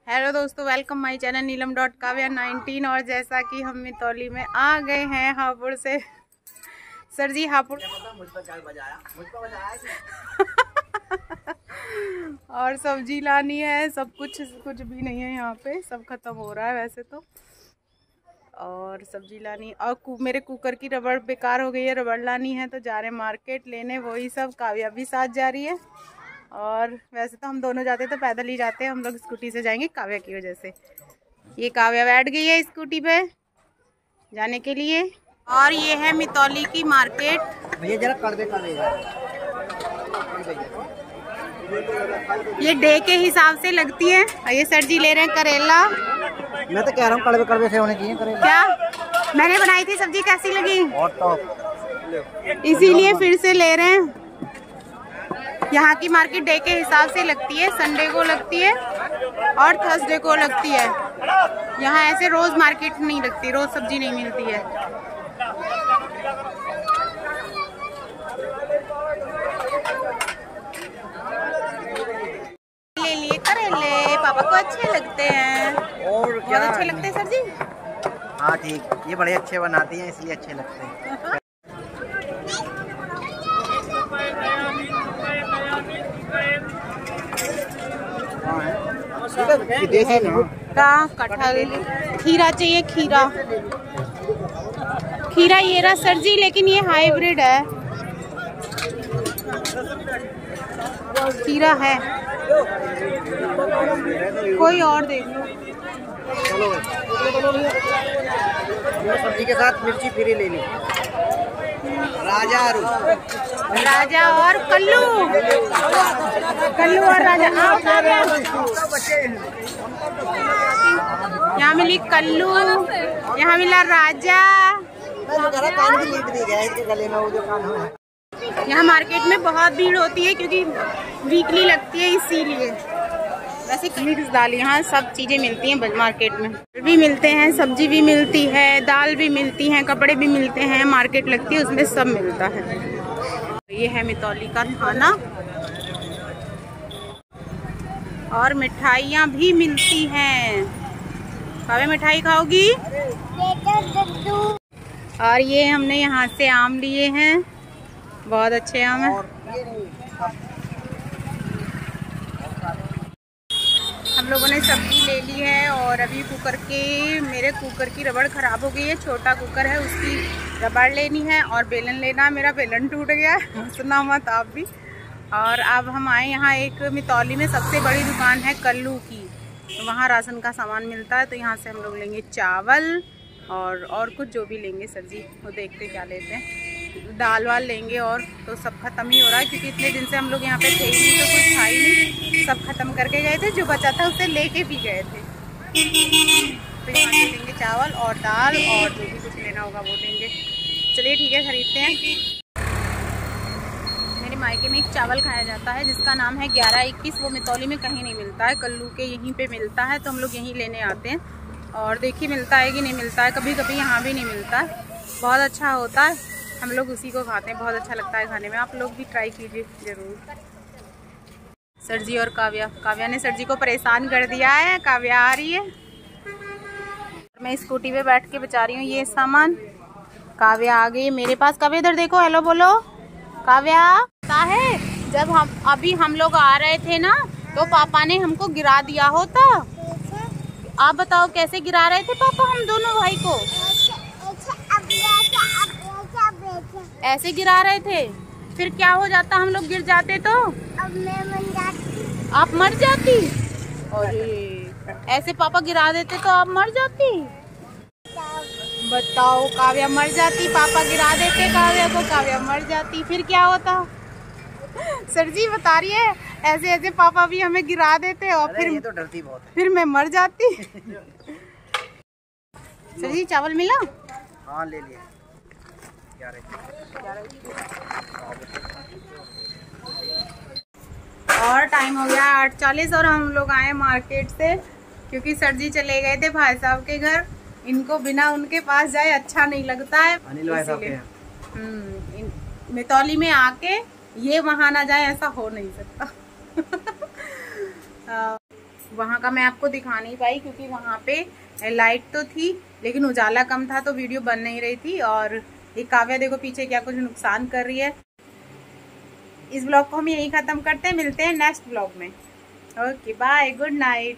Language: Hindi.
हेलो दोस्तों, वेलकम माय चैनल नीलम.काव्या19। और जैसा कि हम मितौली में आ गए हैं हापुड़ से। सर जी हापुड़ और सब्जी लानी है। सब कुछ भी नहीं है यहाँ पे, सब खत्म हो रहा है वैसे तो। और सब्जी लानी और मेरे कुकर की रबड़ बेकार हो गई है, रबड़ लानी है तो जा रहे हैं मार्केट लेने। वही सब, काव्या भी साथ जा रही है। और वैसे तो हम दोनों जाते तो पैदल ही जाते हैं, हम लोग स्कूटी से जाएंगे काव्या की वजह से। ये काव्या बैठ गई है स्कूटी पे जाने के लिए। और ये है मितौली की मार्केट। भैया जरा कर दे ये डे के हिसाब से लगती है। ये सर जी ले रहे हैं करेला। मैं तो कह रहा हूँ कड़वे कड़वे से होने चाहिए करेला। क्या मैंने बनाई थी सब्जी, कैसी लगी? और टॉप। इसीलिए फिर से ले रहे हैं। यहाँ की मार्केट डे के हिसाब से लगती है, संडे को लगती है और थर्सडे को लगती है। यहाँ ऐसे रोज मार्केट नहीं लगती, रोज सब्जी नहीं मिलती है। ले लिए करेले, पापा को अच्छे लगते हैं। और बहुत अच्छे लगते हैं सर जी। हाँ ठीक, ये बड़े अच्छे बनाती हैं इसलिए अच्छे लगते हैं। का कटहल, खीरा चाहिए। खीरा ये रहा सर जी, लेकिन ये हाइब्रिड है। खीरा है, कोई और देख लो। सब्जी के साथ मिर्ची फ्री ले ली। राजा और कल्लू और राजा। यहाँ मिली कल्लू, यहाँ मिला राजा। यहाँ मार्केट में बहुत भीड़ होती है क्योंकि वीकली लगती है, इसीलिए। वैसे मिक्स दाल, यहाँ सब चीजें मिलती हैं मार्केट में। भी मिलते हैं, सब्जी भी मिलती है, दाल भी मिलती है, कपड़े भी मिलते हैं। मार्केट लगती है उसमें सब मिलता है। ये है मितौली का थाना। और मिठाइयाँ भी मिलती हैं। काव्या मिठाई खाओगी? और ये हमने यहाँ से आम लिए हैं, बहुत अच्छे आम हैं। हम लोगों ने सब्जी ले ली है। और अभी मेरे कुकर की रबड़ ख़राब हो गई है। छोटा कुकर है, उसकी रबड़ लेनी है और बेलन लेना। मेरा बेलन टूट गया है, सुना मत आप भी। और अब हम आए यहाँ, एक मितौली में सबसे बड़ी दुकान है कल्लू की, तो वहाँ राशन का सामान मिलता है। तो यहाँ से हम लोग लेंगे चावल और कुछ जो भी लेंगे सर जी, वो देखते क्या लेते हैं। दाल वाल लेंगे। और तो सब खत्म ही हो रहा है क्योंकि इतने दिन से हम लोग यहाँ पे थे ही नहीं, तो कुछ था ही नहीं। सब खत्म करके गए थे, जो बचा था उसे लेके भी गए थे। तो यहाँ से लेंगे चावल और दाल और जो भी कुछ लेना होगा वो लेंगे। चलिए ठीक है, खरीदते हैं। मेरे मायके में एक चावल खाया जाता है जिसका नाम है 1121। वो मितौली में कहीं नहीं मिलता है, कल्लू के यहीं पे मिलता है। तो हम लोग यहीं लेने आते हैं और देखिए मिलता है कि नहीं मिलता है। कभी कभी यहाँ भी नहीं मिलता है, बहुत अच्छा होता है। हम लोग उसी को खाते हैं, बहुत अच्छा लगता है खाने में। आप लोग भी ट्राई कीजिए ज़रूर। सर जी और काव्या ने सर जी को परेशान कर दिया है। काव्या आ रही है, मैं स्कूटी पे बैठ के बचा रही हूँ ये सामान। काव्या आ गई मेरे पास। काव्या इधर देखो, हेलो बोलो। काव्या पता है, जब हम लोग आ रहे थे ना, तो पापा ने हमको गिरा दिया होता। आप बताओ कैसे गिरा रहे थे पापा हम दोनों भाई को? ऐसे गिरा रहे थे। फिर क्या हो जाता, हम लोग गिर जाते तो? अब मैं मर जाती। आप मर जाती? अरे ऐसे पापा गिरा देते तो आप मर जाती? बताओ, काव्या मर जाती। पापा गिरा देते काव्या को, काव्या मर जाती। फिर क्या होता? सर जी बता रही है, ऐसे ऐसे पापा भी हमें गिरा देते और फिर ये तो डरती बहुत है। फिर मैं मर जाती। सर जी चावल मिला? हाँ ले लिया। और टाइम हो गया 8:40 और हम लोग आए मार्केट से क्योंकि सर जी चले गए थे भाई साहब के घर। इनको बिना उनके पास जाए अच्छा नहीं लगता है। अनिल भाई साहब के मितौली में आके ये वहाँ ना जाए, ऐसा हो नहीं सकता। वहाँ का मैं आपको दिखा नहीं पाई क्योंकि वहाँ पे लाइट तो थी लेकिन उजाला कम था तो वीडियो बन नहीं रही थी। और ये काव्या देखो पीछे क्या कुछ नुकसान कर रही है। इस ब्लॉग को हम यही खत्म करते हैं, मिलते हैं नेक्स्ट ब्लॉग में। Okay bye, good night.